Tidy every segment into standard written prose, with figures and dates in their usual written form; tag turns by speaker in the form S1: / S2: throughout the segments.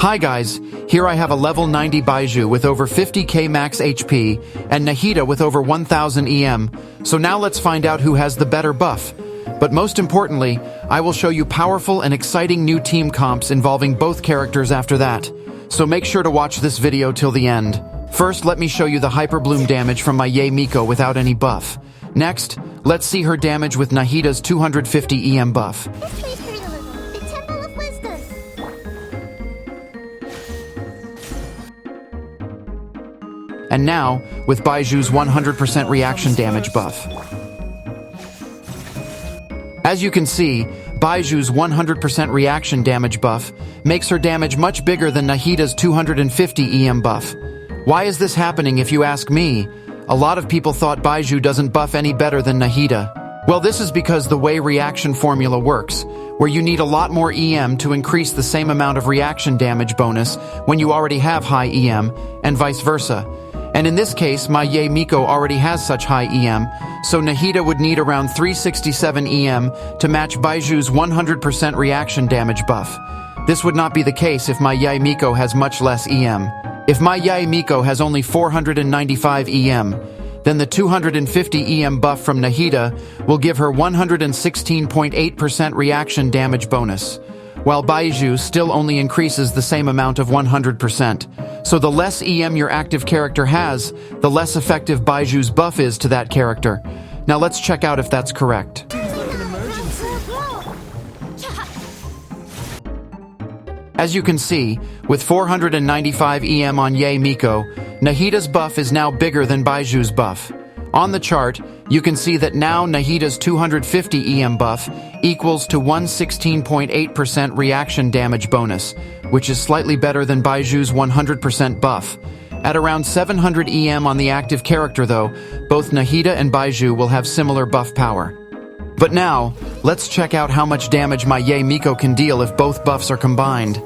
S1: Hi guys, here I have a level 90 Baizhu with over 50k max HP and Nahida with over 1000 EM, so now let's find out who has the better buff. But most importantly, I will show you powerful and exciting new team comps involving both characters after that. So make sure to watch this video till the end. First, let me show you the Hyperbloom damage from my Yae Miko without any buff. Next, let's see her damage with Nahida's 250 EM buff. And now, with Baizhu's 100% reaction damage buff. As you can see, Baizhu's 100% reaction damage buff makes her damage much bigger than Nahida's 250 EM buff. Why is this happening if you ask me? A lot of people thought Baizhu doesn't buff any better than Nahida. Well, this is because the way reaction formula works, where you need a lot more EM to increase the same amount of reaction damage bonus when you already have high EM, and vice versa. And in this case, my Yae Miko already has such high EM, so Nahida would need around 367 EM to match Baizhu's 100% reaction damage buff. This would not be the case if my Yae Miko has much less EM. If my Yae Miko has only 495 EM, then the 250 EM buff from Nahida will give her 116.8% reaction damage bonus, while Baizhu still only increases the same amount of 100%. So the less EM your active character has, the less effective Baizhu's buff is to that character. Now let's check out if that's correct. As you can see, with 495 EM on Yae Miko, Nahida's buff is now bigger than Baizhu's buff. On the chart, you can see that now Nahida's 250 EM buff equals to 116.8% reaction damage bonus, which is slightly better than Baizhu's 100% buff. At around 700 EM on the active character though, both Nahida and Baizhu will have similar buff power. But now, let's check out how much damage my Yae Miko can deal if both buffs are combined.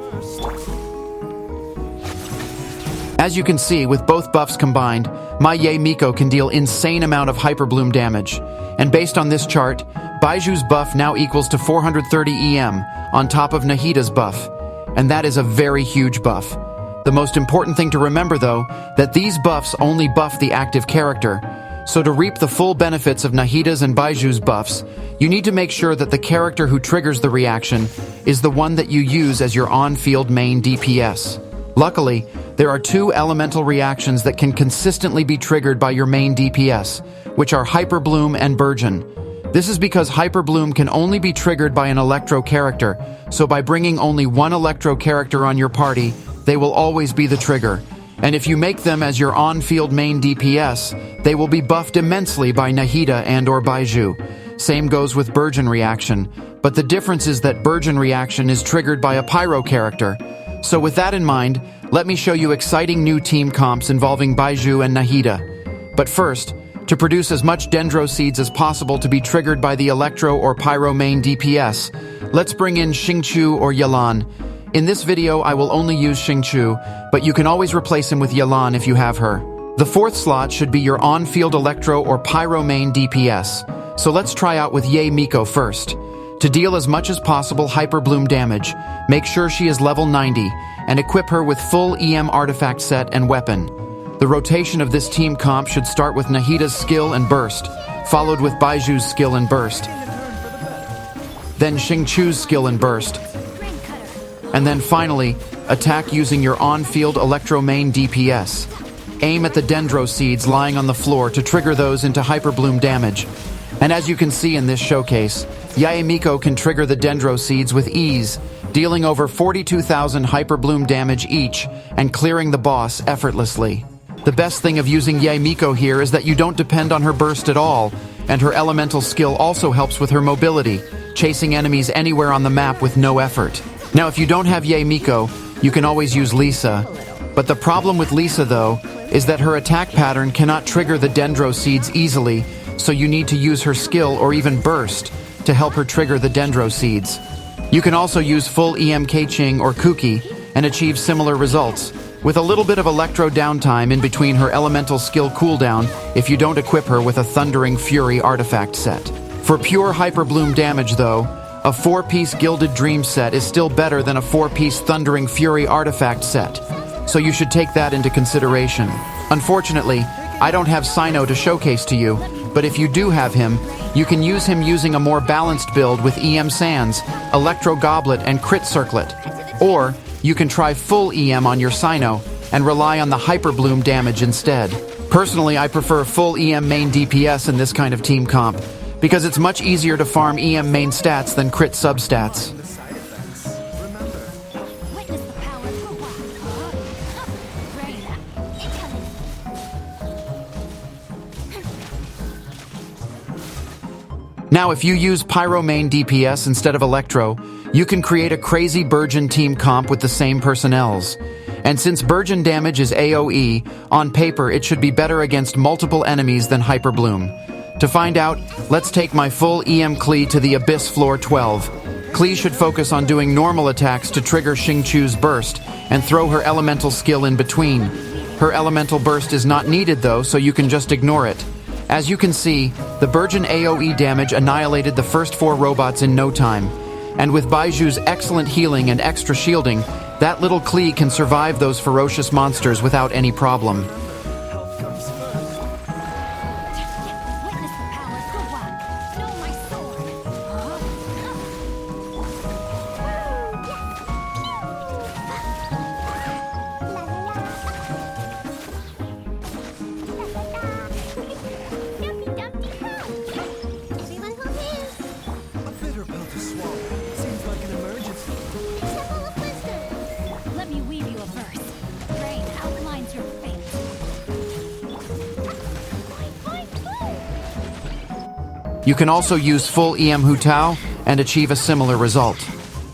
S1: As you can see, with both buffs combined, my Yae Miko can deal insane amount of Hyperbloom damage. And based on this chart, Baizhu's buff now equals to 430 EM on top of Nahida's buff. And that is a very huge buff. The most important thing to remember though, that these buffs only buff the active character. So to reap the full benefits of Nahida's and Baizhu's buffs, you need to make sure that the character who triggers the reaction is the one that you use as your on-field main DPS. Luckily, there are two elemental reactions that can consistently be triggered by your main DPS, which are Hyperbloom and Burgeon. This is because Hyperbloom can only be triggered by an Electro character, so by bringing only one Electro character on your party, they will always be the trigger. And if you make them as your on-field main DPS, they will be buffed immensely by Nahida and or Baizhu. Same goes with Burgeon reaction, but the difference is that Burgeon reaction is triggered by a Pyro character. So with that in mind, let me show you exciting new team comps involving Baizhu and Nahida. But first, to produce as much Dendro Seeds as possible to be triggered by the Electro or Pyro main DPS, let's bring in Xingqiu or Yelan. In this video, I will only use Xingqiu, but you can always replace him with Yelan if you have her. The fourth slot should be your on-field Electro or Pyro main DPS. So let's try out with Yae Miko first. To deal as much as possible Hyperbloom damage, make sure she is level 90, and equip her with full EM artifact set and weapon. The rotation of this team comp should start with Nahida's skill and burst, followed with Baizhu's skill and burst, then Xingqiu's skill and burst, and then finally, attack using your on-field Electro main DPS. Aim at the Dendro Seeds lying on the floor to trigger those into Hyperbloom damage. And as you can see in this showcase, Yae Miko can trigger the Dendro Seeds with ease, dealing over 42,000 Hyperbloom damage each and clearing the boss effortlessly. The best thing of using Yae Miko here is that you don't depend on her burst at all, and her elemental skill also helps with her mobility, chasing enemies anywhere on the map with no effort. Now if you don't have Yae Miko, you can always use Lisa. But the problem with Lisa though, is that her attack pattern cannot trigger the Dendro Seeds easily, so you need to use her skill or even burst to help her trigger the Dendro Seeds. You can also use full EM Keqing or Kuki and achieve similar results, with a little bit of Electro downtime in between her elemental skill cooldown if you don't equip her with a Thundering Fury artifact set. For pure Hyperbloom damage though, a 4-piece Gilded Dream set is still better than a 4-piece Thundering Fury artifact set, so you should take that into consideration. Unfortunately, I don't have Cyno to showcase to you, but if you do have him, you can use him using a more balanced build with EM Sands, Electro Goblet, and Crit Circlet. Or, you can try full EM on your Cyno and rely on the Hyperbloom damage instead. Personally, I prefer full EM main DPS in this kind of team comp, because it's much easier to farm EM main stats than crit substats. Now, if you use Pyro main DPS instead of Electro, you can create a crazy Burgeon team comp with the same personnels. And since Burgeon damage is AoE, on paper it should be better against multiple enemies than Hyperbloom. To find out, let's take my full EM Klee to the Abyss Floor 12. Klee should focus on doing normal attacks to trigger Xingqiu's burst, and throw her elemental skill in between. Her elemental burst is not needed though, so you can just ignore it. As you can see, the Burgeon AoE damage annihilated the first 4 robots in no time. And with Baizhu's excellent healing and extra shielding, that little Klee can survive those ferocious monsters without any problem. You can also use full EM Hu Tao and achieve a similar result.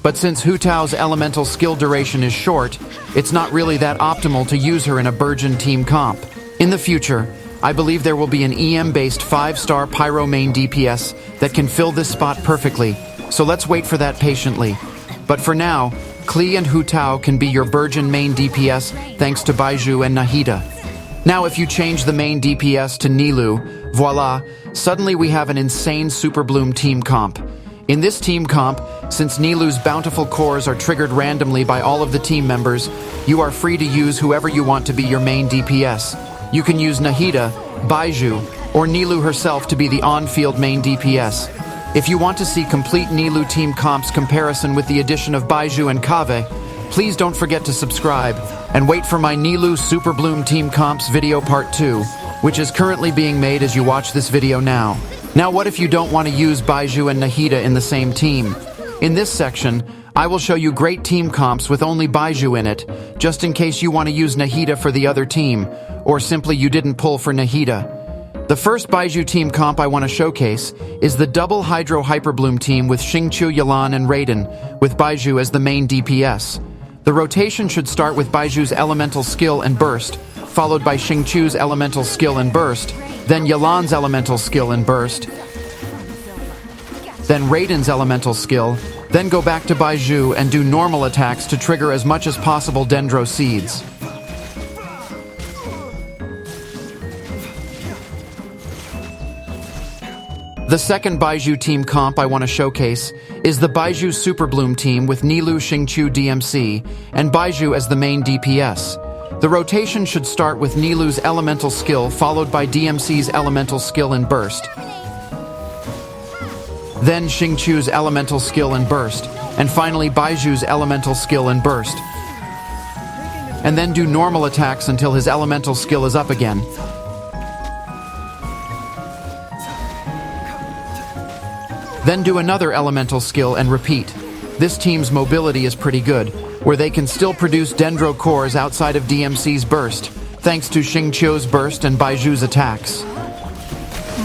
S1: But since Hu Tao's elemental skill duration is short, it's not really that optimal to use her in a Burgeon team comp. In the future, I believe there will be an EM-based 5-star Pyro main DPS that can fill this spot perfectly, so let's wait for that patiently. But for now, Klee and Hu Tao can be your Burgeon main DPS thanks to Baizhu and Nahida. Now if you change the main DPS to Nilou, voila, suddenly we have an insane Superbloom team comp. In this team comp, since Nilou's bountiful cores are triggered randomly by all of the team members, you are free to use whoever you want to be your main DPS. You can use Nahida, Baizhu, or Nilou herself to be the on-field main DPS. If you want to see complete Nilou team comps comparison with the addition of Baizhu and Kaveh, please don't forget to subscribe, and wait for my Nilou Superbloom Team Comps video part 2, which is currently being made as you watch this video now. Now what if you don't want to use Baizhu and Nahida in the same team? In this section, I will show you great team comps with only Baizhu in it, just in case you want to use Nahida for the other team, or simply you didn't pull for Nahida. The first Baizhu team comp I want to showcase is the double Hydro Hyperbloom team with Xingqiu Yelan and Raiden, with Baizhu as the main DPS. The rotation should start with Baizhu's elemental skill and burst, followed by Xingqiu's elemental skill and burst, then Yelan's elemental skill and burst, then Raiden's elemental skill, then go back to Baizhu and do normal attacks to trigger as much as possible Dendro Seeds. The second Baizhu team comp I want to showcase is the Baizhu Superbloom team with Nilou Xingqiu DMC and Baizhu as the main DPS. The rotation should start with Nilou's elemental skill followed by DMC's elemental skill and burst, then Xingqiu's elemental skill and burst, and finally Baizhu's elemental skill and burst. And then do normal attacks until his elemental skill is up again. Then do another elemental skill and repeat. This team's mobility is pretty good, where they can still produce Dendro cores outside of DMC's burst, thanks to Xingqiu's burst and Baizhu's attacks.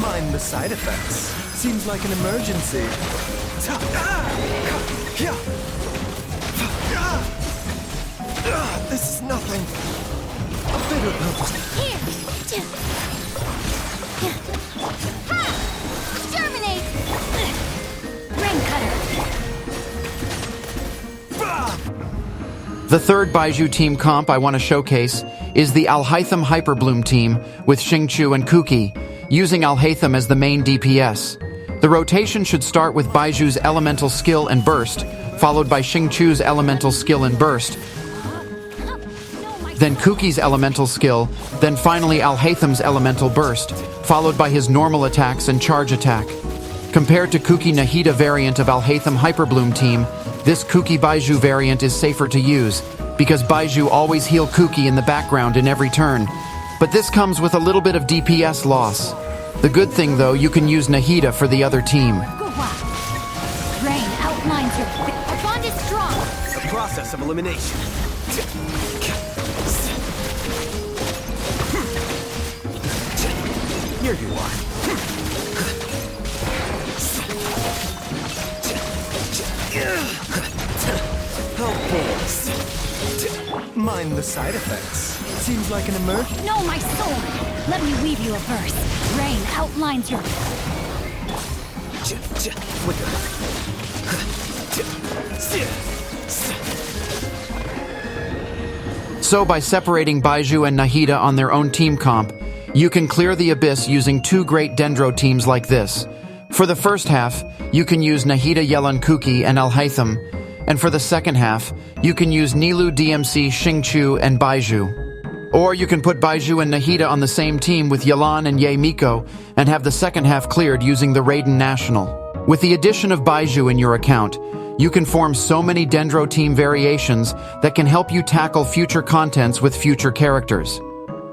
S2: Mind the side effects. Seems like an emergency. This is nothing. A bitter pill.
S3: Terminate! Ring cutter.
S1: The third Baizhu team comp I want to showcase is the Alhaitham Hyperbloom team with Xingqiu and Kuki, using Alhaitham as the main DPS. The rotation should start with Baizhu's elemental skill and burst, followed by Xingqiu's elemental skill and burst, then Kuki's elemental skill, then finally Alhaitham's elemental burst, followed by his normal attacks and charge attack. Compared to Kuki Nahida variant of Alhaitham Hyperbloom team, this Kuki Baizhu variant is safer to use, because Baizhu always heal Kuki in the background in every turn. But this comes with a little bit of DPS loss. The good thing though, you can use Nahida for the other team.
S3: Rain outlines your... Our bond is strong.
S2: The process of elimination. Here you are. Helpful. Mind the side effects. Seems like an emergency.
S3: No, my sword! Let me weave you a verse. Rain outlines your...
S1: So by separating Baizhu and Nahida on their own team comp, you can clear the abyss using two great Dendro teams like this. For the first half, you can use Xingqiu Yelan Kuki and Alhaitham, and for the second half, you can use Nilou DMC Xingqiu and Baizhu. Or you can put Baizhu and Nahida on the same team with Yelan and Yae Miko and have the second half cleared using the Raiden National. With the addition of Baizhu in your account, you can form so many Dendro team variations that can help you tackle future contents with future characters.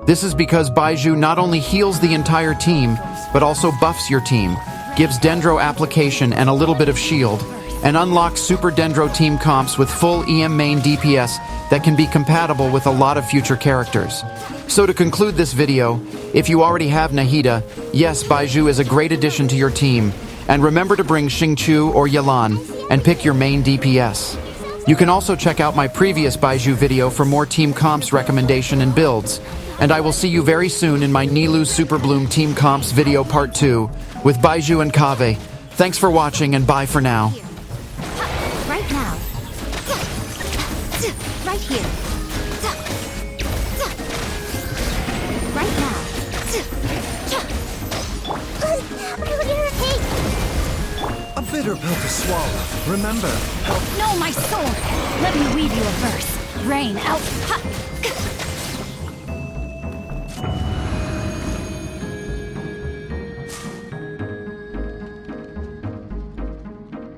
S1: This is because Baizhu not only heals the entire team, but also buffs your team, gives Dendro application and a little bit of shield, and unlocks Super Dendro team comps with full EM main DPS that can be compatible with a lot of future characters. So to conclude this video, if you already have Nahida, yes, Baizhu is a great addition to your team, and remember to bring Xingqiu or Yelan and pick your main DPS. You can also check out my previous Baizhu video for more team comps recommendation and builds, and I will see you very soon in my Nilou Superbloom team comps video part 2 with Baizhu and Kaveh. Thanks for watching and bye for now.
S3: Right now. Right here. Right now.
S2: A bitter pill to swallow. Remember, help.
S3: No, my sword! Let me weave you a verse. Rain out. Ha!